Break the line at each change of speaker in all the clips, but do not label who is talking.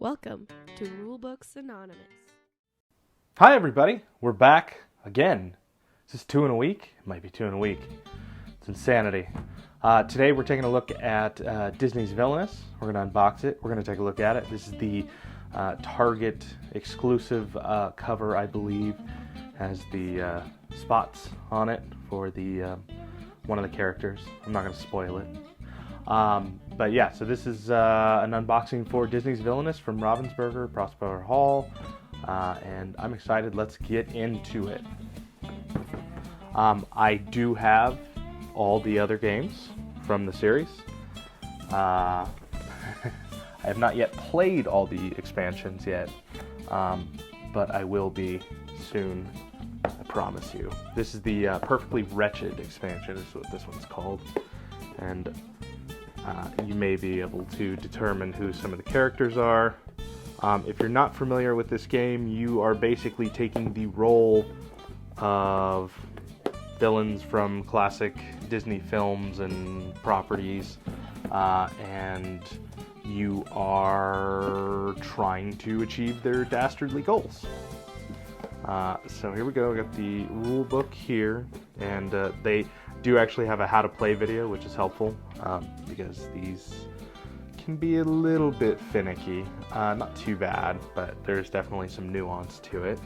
Welcome to Rulebooks Anonymous.
Hi everybody, we're back again. Is this 2 in a week? It might be 2 in a week. It's insanity. Today we're taking a look at Disney's Villainous. We're going to unbox it. We're going to take a look at it. This is the Target exclusive cover, I believe. Has the spots on it for the one of the characters. I'm not going to spoil it. But yeah, so this is an unboxing for Disney's Villainous from Ravensburger, Prospero Hall, and I'm excited. Let's get into it. I do have all the other games from the series. I have not yet played all the expansions yet, but I will be soon, I promise you. This is the Perfectly Wretched expansion, is what this one's called, and you may be able to determine who some of the characters are. If you're not familiar with this game, you are basically taking the role of villains from classic Disney films and properties, and you are trying to achieve their dastardly goals. So here we go. We got the rule book here, and they do actually have a how to play video, which is helpful because these can be a little bit finicky. Not too bad, but there's definitely some nuance to it.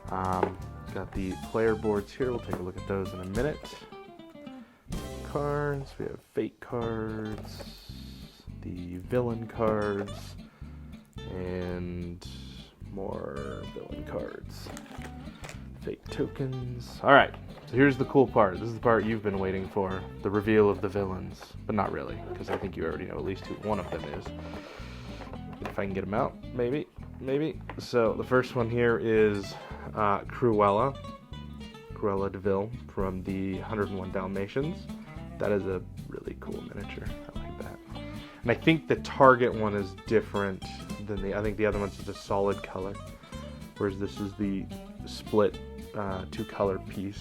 Got the player boards here. We'll take a look at those in a minute. Cards. We have fate cards, the villain cards, and more villain cards. Fake tokens. Alright, so here's the cool part. This is the part you've been waiting for. The reveal of the villains. But not really, because I think you already know at least who one of them is. If I can get them out, maybe. So the first one here is Cruella de Vil from the 101 Dalmatians. That is a really cool miniature. I like that. And I think the Target one is different than I think the other one's just a solid color, whereas this is the split two-color piece.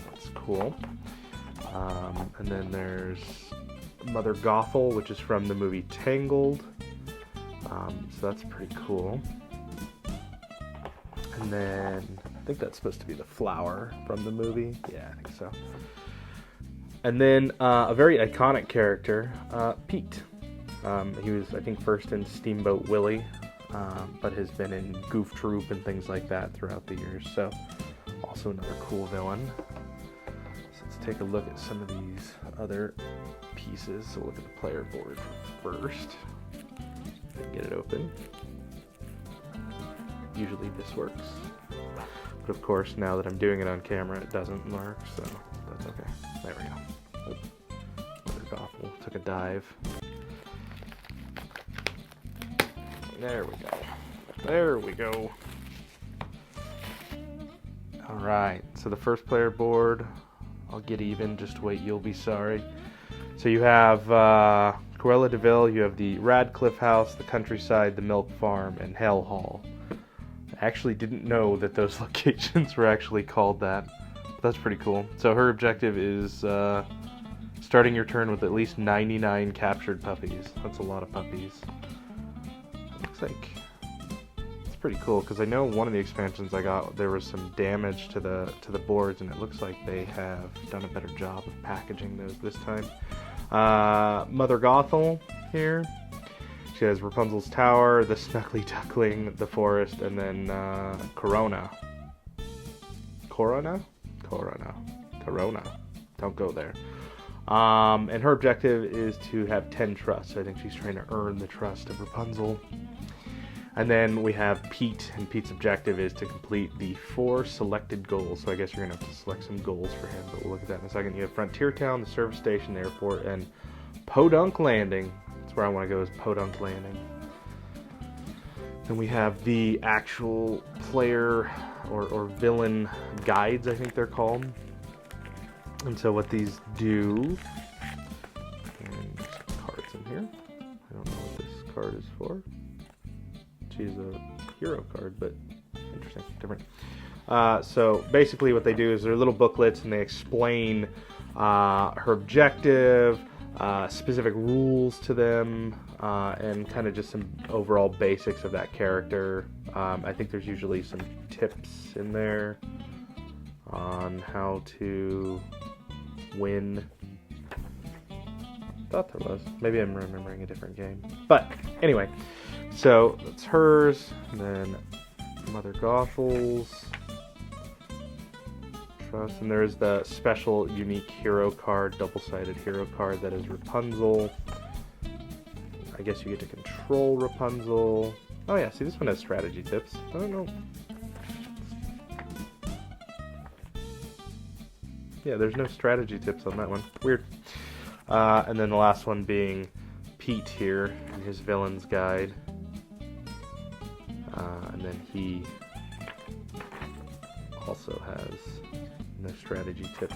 That's cool. And then there's Mother Gothel, which is from the movie Tangled. So that's pretty cool. And then I think that's supposed to be the flower from the movie. Yeah, I think so. And then a very iconic character, Pete. He was, I think, first in Steamboat Willie, but has been in Goof Troop and things like that throughout the years. So also another cool villain. So let's take a look at some of these other pieces. So we'll look at the player board first. Get it open. Usually this works, but of course now that I'm doing it on camera it doesn't work, so that's okay. There we go. Mother Gothel took a dive. There we go. Alright, so the first player board, I'll get even, just wait, you'll be sorry. So you have Cruella de Vil, you have the Radcliffe House, the Countryside, the Milk Farm, and Hell Hall. I actually didn't know that those locations were actually called that, but that's pretty cool. So her objective is starting your turn with at least 99 captured puppies. That's a lot of puppies. Looks like it's pretty cool, because I know one of the expansions I got, there was some damage to the boards, and it looks like they have done a better job of packaging those this time. Mother Gothel here. She has Rapunzel's Tower, the Snuggly Duckling, the Forest, and then Corona. Don't go there. And her objective is to have 10 trust. So I think she's trying to earn the trust of Rapunzel. And then we have Pete, and Pete's objective is to complete the 4 selected goals. So I guess you're going to have to select some goals for him, but we'll look at that in a second. You have Frontier Town, the Service Station, the Airport, and Podunk Landing. That's where I want to go, is Podunk Landing. Then we have the actual player or villain guides, I think they're called. And so what these do, and there's some cards in here. I don't know what this card is for. She's a hero card, but interesting, different. So basically what they do is they're little booklets, and they explain her objective, specific rules to them, and kind of just some overall basics of that character. I think there's usually some tips in there on how to win. Thought there was. Maybe I'm remembering a different game. But anyway, so that's hers. And then Mother Gothel's. Trust. And there's the special unique hero card, double-sided hero card that is Rapunzel. I guess you get to control Rapunzel. Oh yeah, see, this one has strategy tips. I don't know. Yeah, there's no strategy tips on that one. Weird. And then the last one being Pete here in his villain's guide. And then he also has no strategy tips.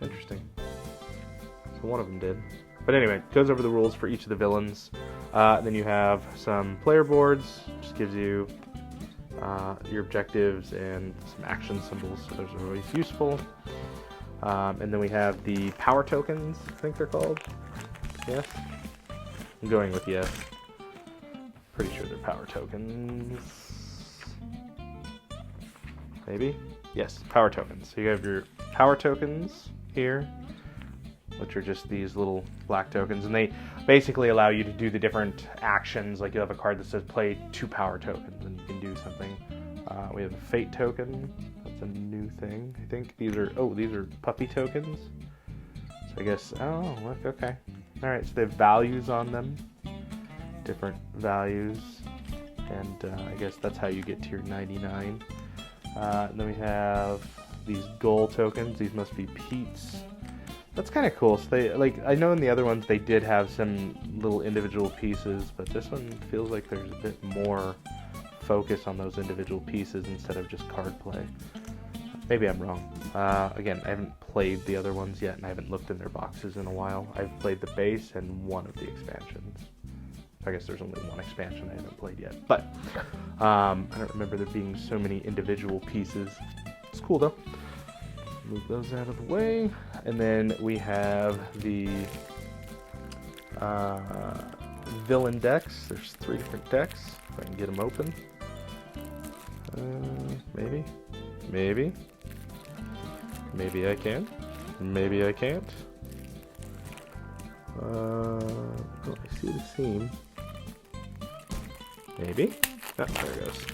Interesting. So one of them did. But anyway, goes over the rules for each of the villains. Then you have some player boards, just gives you your objectives and some action symbols, so those are always useful. And then we have the power tokens, I think they're called. Yes? I'm going with yes. Pretty sure they're power tokens. Maybe? Yes, power tokens. So you have your power tokens here, which are just these little black tokens, and they basically allow you to do the different actions. Like you have a card that says play 2 power tokens, and you can do something. We have a fate token. That's a new thing. I think these are puppy tokens. So I guess, oh, look, okay. All right, so they have values on them, different values, and I guess that's how you get to your 99. And then we have these goal tokens. These must be Pete's. That's kind of cool. So they, like, I know in the other ones they did have some little individual pieces, but this one feels like there's a bit more focus on those individual pieces instead of just card play. Maybe I'm wrong. Again, I haven't played the other ones yet, and I haven't looked in their boxes in a while. I've played the base and one of the expansions. I guess there's only one expansion I haven't played yet. But I don't remember there being so many individual pieces. It's cool, though. Move those out of the way. And then we have the villain decks. There's 3 different decks. If I can get them open. Maybe. Maybe. Maybe I can. Maybe I can't. Oh, I see the seam. Maybe. Oh, there it goes.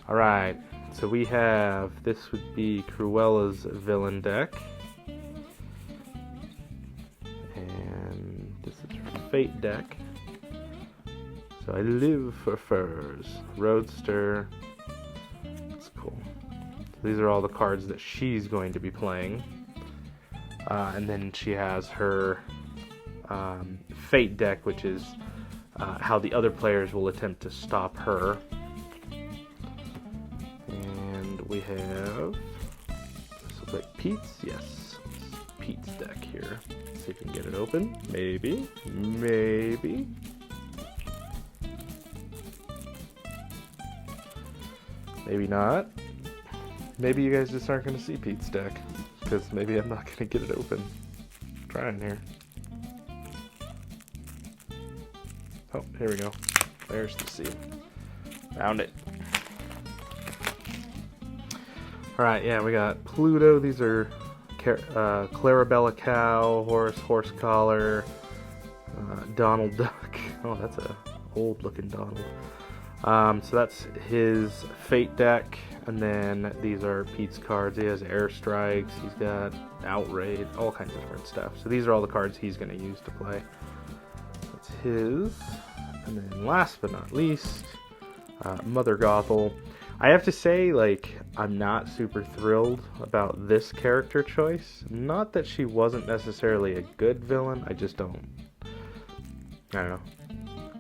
Alright, so we have, this would be Cruella's villain deck. And this is her fate deck. So I live for furs. Roadster. That's cool. So these are all the cards that she's going to be playing. And then she has her fate deck, which is how the other players will attempt to stop her. And we have, this looks like Pete's, yes, Pete's deck here. Let's see if we can get it open. Maybe, maybe. Maybe not. Maybe you guys just aren't going to see Pete's deck, because maybe I'm not going to get it open. I'm trying here. Oh, here we go. There's the seed. Found it. Alright, yeah, we got Pluto. These are Clarabella Cow, Horse Collar, Donald Duck. Oh, that's a old looking Donald. So that's his fate deck. And then these are Pete's cards. He has Airstrikes. He's got Outrage. All kinds of different stuff. So these are all the cards he's going to use to play. That's his. And then last but not least, Mother Gothel. I have to say, like, I'm not super thrilled about this character choice. Not that she wasn't necessarily a good villain. I just don't. I don't know.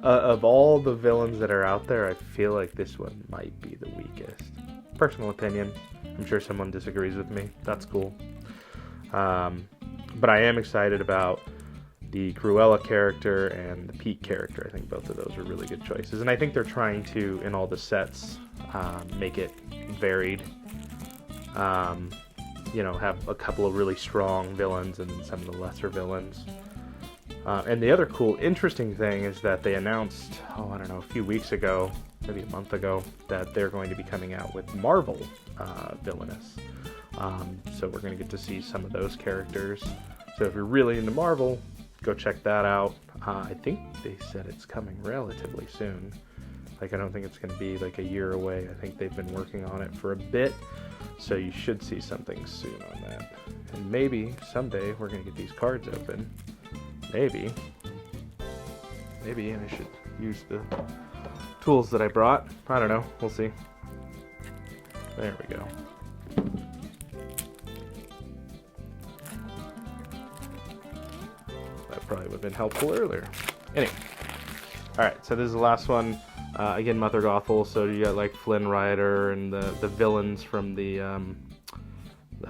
Of all the villains that are out there, I feel like this one might be the weakest. Personal opinion. I'm sure someone disagrees with me. That's cool. But I am excited about the Cruella character and the Pete character. I think both of those are really good choices. And I think they're trying to, in all the sets, make it varied. have a couple of really strong villains and some of the lesser villains. And the other cool, interesting thing is that they announced, a few weeks ago, maybe a month ago, that they're going to be coming out with Marvel Villainous. So we're going to get to see some of those characters. So if you're really into Marvel, go check that out. I think they said it's coming relatively soon. I don't think it's going to be a year away. I think they've been working on it for a bit. So you should see something soon on that. And maybe someday we're going to get these cards open. Maybe I should use the tools that I brought. I don't know. We'll see. There we go. That probably would have been helpful earlier. Anyway. Alright, so this is the last one. Again, Mother Gothel. So you got Flynn Rider and the villains from the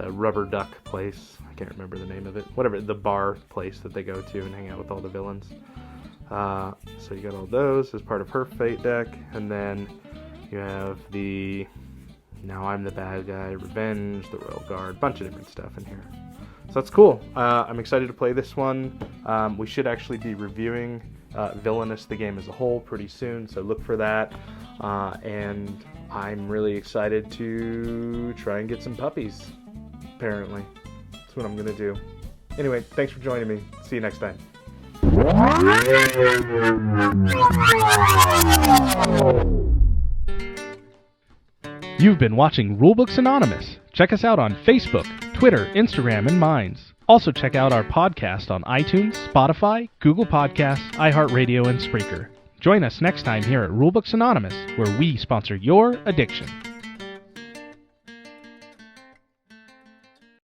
rubber duck place. I can't remember the name of it. Whatever, the bar place that they go to and hang out with all the villains. So you got all those as part of her Fate deck. And then you have the Now I'm the Bad Guy, Revenge, the Royal Guard, bunch of different stuff in here. So that's cool. I'm excited to play this one. We should actually be reviewing Villainous, the game as a whole, pretty soon, so look for that. And I'm really excited to try and get some puppies, apparently. That's what I'm going to do. Anyway, thanks for joining me. See you next time.
You've been watching Rulebooks Anonymous. Check us out on Facebook, Twitter, Instagram, and Minds. Also check out our podcast on iTunes, Spotify, Google Podcasts, iHeartRadio, and Spreaker. Join us next time here at Rulebooks Anonymous, where we sponsor your addiction.